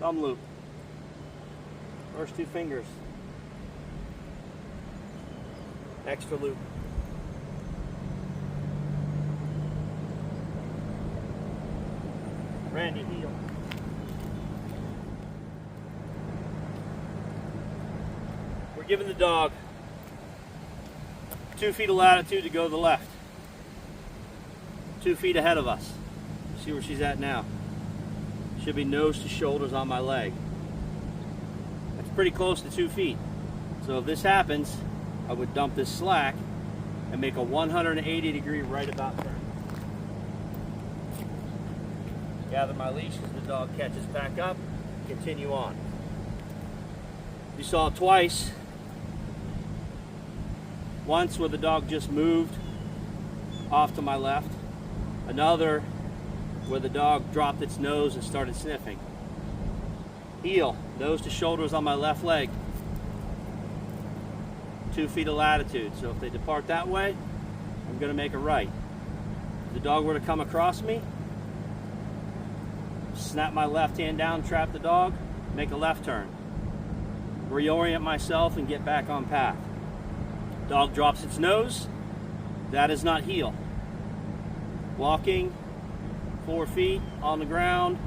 thumb loop, first two fingers, extra loop. Randy heel. We're giving the dog 2 feet of latitude to go to the left. 2 feet ahead of us. See where she's at now. Should be nose to shoulders on my leg. That's pretty close to 2 feet. So if this happens, I would dump this slack and make a 180-degree right about turn. Gather my leash as the dog catches back up, continue on. You saw it twice. Once where the dog just moved off to my left. Another where the dog dropped its nose and started sniffing. Heel, nose to shoulders on my left leg. 2 feet of latitude. So if they depart that way, I'm going to make a right. If the dog were to come across me, snap my left hand down, trap the dog, make a left turn. Reorient myself and get back on path. Dog drops its nose. That is not heel. Walking, 4 feet on the ground,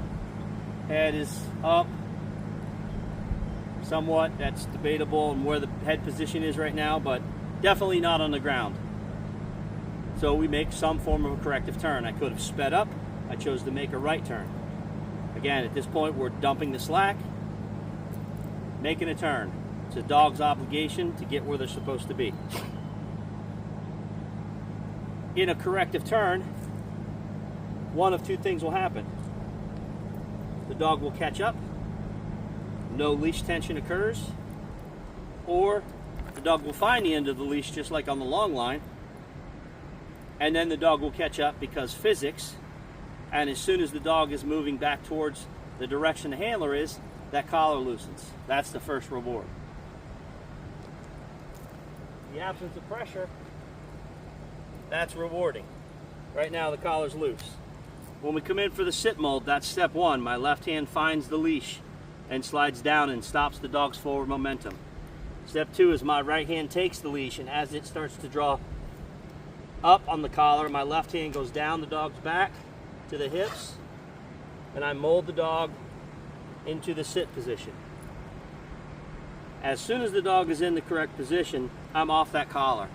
head is up. Somewhat, that's debatable on where the head position is right now, but definitely not on the ground. So we make some form of a corrective turn. I could have sped up. I chose to make a right turn. Again, at this point, we're dumping the slack, making a turn. It's a dog's obligation to get where they're supposed to be. In a corrective turn, one of two things will happen. The dog will catch up, no leash tension occurs, or the dog will find the end of the leash just like on the long line, and then the dog will catch up because physics, and as soon as the dog is moving back towards the direction the handler is, that collar loosens. That's the first reward. The absence of pressure, that's rewarding. Right now the collar's loose. When we come in for the sit mold, that's step one. My left hand finds the leash and slides down and stops the dog's forward momentum. Step two is my right hand takes the leash, and as it starts to draw up on the collar, my left hand goes down the dog's back to the hips, and I mold the dog into the sit position. As soon as the dog is in the correct position, I'm off that collar.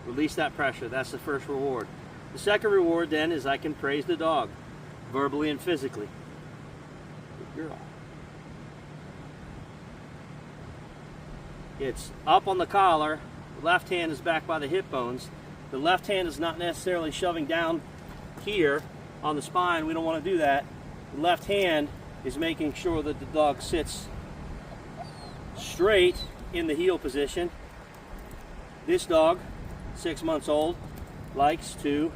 Release that pressure. That's the first reward. The second reward then is I can praise the dog, verbally and physically. Good girl. It's up on the collar, the left hand is back by the hip bones. The left hand is not necessarily shoving down here on the spine. We don't want to do that. The left hand is making sure that the dog sits straight in the heel position. This dog, 6 months old, likes to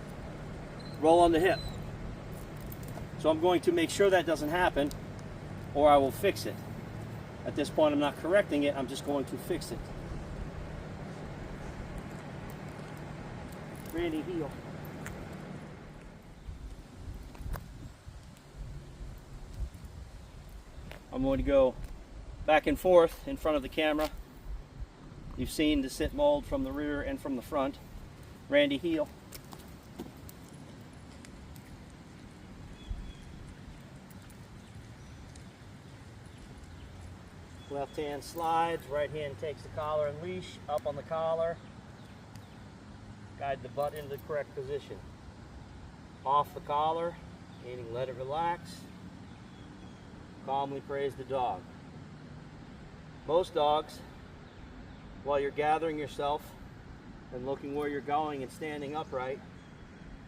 roll on the hip. So I'm going to make sure that doesn't happen, or I will fix it. At this point, I'm not correcting it, I'm just going to fix it. Randy heel. I'm going to go back and forth in front of the camera. You've seen the sit mold from the rear and from the front. Randy heel. Left hand slides, right hand takes the collar and leash, up on the collar. Guide the butt into the correct position. Off the collar, meaning let it relax. Calmly praise the dog. Most dogs, while you're gathering yourself and looking where you're going and standing upright,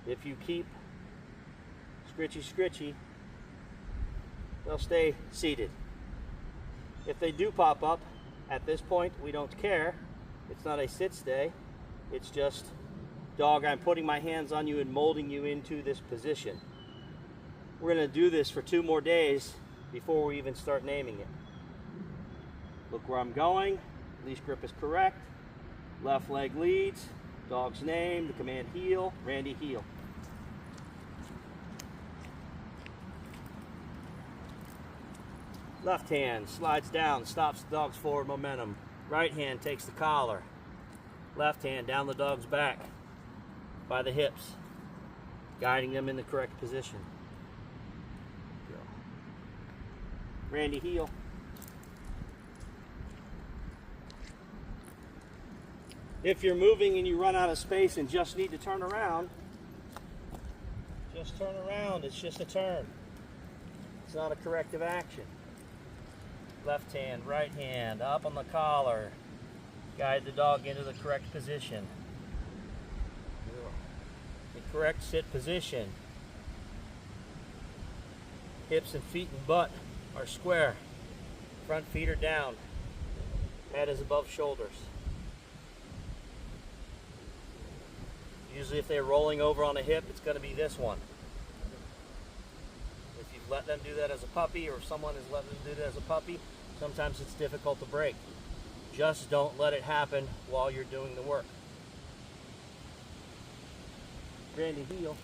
if you keep scritchy, they'll stay seated. If they do pop up, at this point, we don't care. It's not a sit stay. It's just, dog, I'm putting my hands on you and molding you into this position. We're going to do this for 2 more days before we even start naming it. Look where I'm going. Leash grip is correct. Left leg leads. Dog's name, the command heel, Randy heel. Left hand slides down, stops the dog's forward momentum. Right hand takes the collar. Left hand down the dog's back by the hips, guiding them in the correct position. Go. Randy, heel. If you're moving and you run out of space and just need to turn around, just turn around. It's just a turn. It's not a corrective action. Left hand, right hand, up on the collar. Guide the dog into the correct position. The correct sit position. Hips and feet and butt are square. Front feet are down. Head is above shoulders. Usually if they're rolling over on a hip, it's going to be this one. If you've let them do that as a puppy, or if someone has let them do that as a puppy, sometimes it's difficult to break. Just don't let it happen while you're doing the work. Randy, heel.